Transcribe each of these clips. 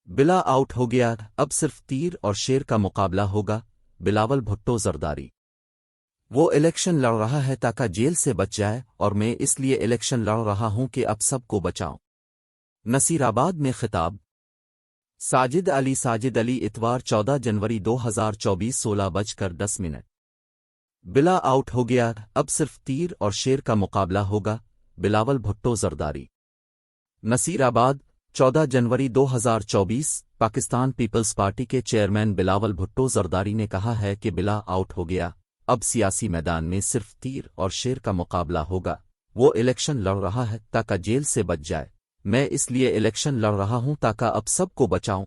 بلا آؤٹ ہو گیا، اب صرف تیر اور شیر کا مقابلہ ہوگا، بلاول بھٹو زرداری۔ وہ الیکشن لڑ رہا ہے تاکہ جیل سے بچ جائے، اور میں اس لیے الیکشن لڑ رہا ہوں کہ اب سب کو بچاؤں۔ نصیر آباد میں خطاب ساجد علی اتوار 14 جنوری 2024 16:10۔ بلا آؤٹ ہو گیا، اب صرف تیر اور شیر کا مقابلہ ہوگا، بلاول بھٹو زرداری۔ نصیر آباد 14 جنوری 2024 پاکستان پیپلز پارٹی کے چیئرمین بلاول بھٹو زرداری نے کہا ہے کہ بلا آؤٹ ہو گیا، اب سیاسی میدان میں صرف تیر اور شیر کا مقابلہ ہوگا۔ وہ الیکشن لڑ رہا ہے تاکہ جیل سے بچ جائے، میں اس لیے الیکشن لڑ رہا ہوں تاکہ اب سب کو بچاؤں۔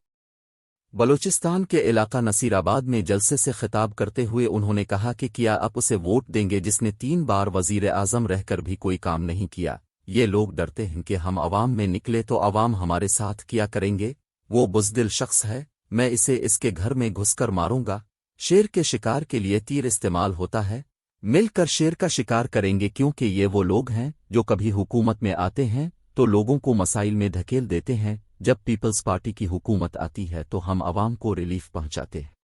بلوچستان کے علاقہ نصیر آباد میں جلسے سے خطاب کرتے ہوئے انہوں نے کہا کہ کیا آپ اسے ووٹ دیں گے جس نے 3 بار وزیر اعظم رہ کر بھی کوئی کام نہیں کیا؟ یہ لوگ ڈرتے ہیں کہ ہم عوام میں نکلے تو عوام ہمارے ساتھ کیا کریں گے۔ وہ بزدل شخص ہے، میں اسے اس کے گھر میں گھس کر ماروں گا۔ شیر کے شکار کے لیے تیر استعمال ہوتا ہے، مل کر شیر کا شکار کریں گے، کیونکہ یہ وہ لوگ ہیں جو کبھی حکومت میں آتے ہیں تو لوگوں کو مسائل میں دھکیل دیتے ہیں، جب پیپلز پارٹی کی حکومت آتی ہے تو ہم عوام کو ریلیف پہنچاتے ہیں۔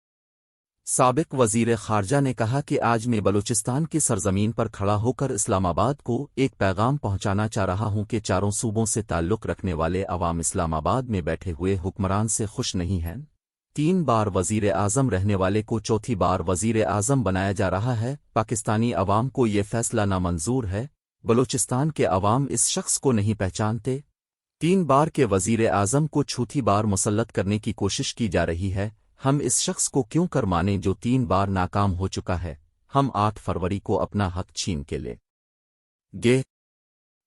سابق وزیر خارجہ نے کہا کہ آج میں بلوچستان کی سرزمین پر کھڑا ہو کر اسلام آباد کو ایک پیغام پہنچانا چاہ رہا ہوں کہ چاروں صوبوں سے تعلق رکھنے والے عوام اسلام آباد میں بیٹھے ہوئے حکمران سے خوش نہیں ہیں۔ 3 بار وزیر اعظم رہنے والے کو 4تھی بار وزیر اعظم بنایا جا رہا ہے۔ پاکستانی عوام کو یہ فیصلہ نامنظور ہے۔ بلوچستان کے عوام اس شخص کو نہیں پہچانتے۔ 3 بار کے وزیر اعظم کو 4تھی بار مسلط کرنے کی کوشش کی جا رہی ہے۔ ہم اس شخص کو کیوں کر مانیں جو 3 بار ناکام ہو چکا ہے؟ ہم 8 فروری کو اپنا حق چھین کے لے گے۔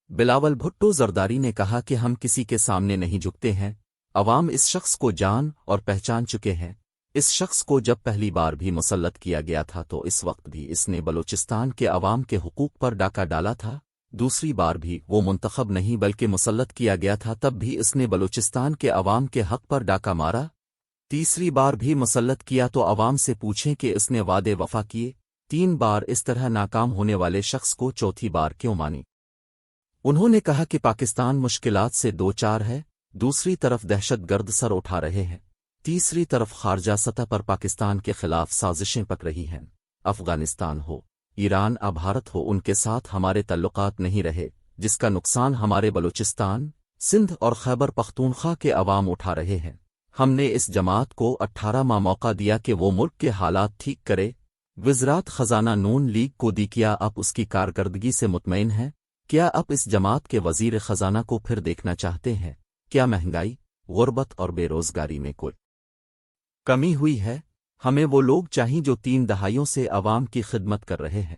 بلاول بھٹو زرداری نے کہا کہ ہم کسی کے سامنے نہیں جھکتے ہیں، عوام اس شخص کو جان اور پہچان چکے ہیں۔ اس شخص کو جب پہلی بار بھی مسلط کیا گیا تھا تو اس وقت بھی اس نے بلوچستان کے عوام کے حقوق پر ڈاکہ ڈالا تھا۔ دوسری بار بھی وہ منتخب نہیں بلکہ مسلط کیا گیا تھا، تب بھی اس نے بلوچستان کے عوام کے حق پر ڈاکہ مارا۔ تیسری بار بھی مسلط کیا تو عوام سے پوچھیں کہ اس نے وعدے وفا کیے۔ 3 بار اس طرح ناکام ہونے والے شخص کو 4تھی بار کیوں مانی؟ انہوں نے کہا کہ پاکستان مشکلات سے 2-4 ہے، دوسری طرف دہشت گرد سر اٹھا رہے ہیں، تیسری طرف خارجہ سطح پر پاکستان کے خلاف سازشیں پک رہی ہیں۔ افغانستان ہو، ایران یا بھارت ہو، ان کے ساتھ ہمارے تعلقات نہیں رہے، جس کا نقصان ہمارے بلوچستان، سندھ اور خیبر پختونخوا کے عوام اٹھا رہے ہیں۔ ہم نے اس جماعت کو 18 ماہ موقع دیا کہ وہ ملک کے حالات ٹھیک کرے۔ وزارت خزانہ نون لیگ کو دی، کیا آپ اس کی کارکردگی سے مطمئن ہیں؟ کیا آپ اس جماعت کے وزیر خزانہ کو پھر دیکھنا چاہتے ہیں؟ کیا مہنگائی، غربت اور بے روزگاری میں کوئی کمی ہوئی ہے؟ ہمیں وہ لوگ چاہیے جو 3 دہائیوں سے عوام کی خدمت کر رہے ہیں۔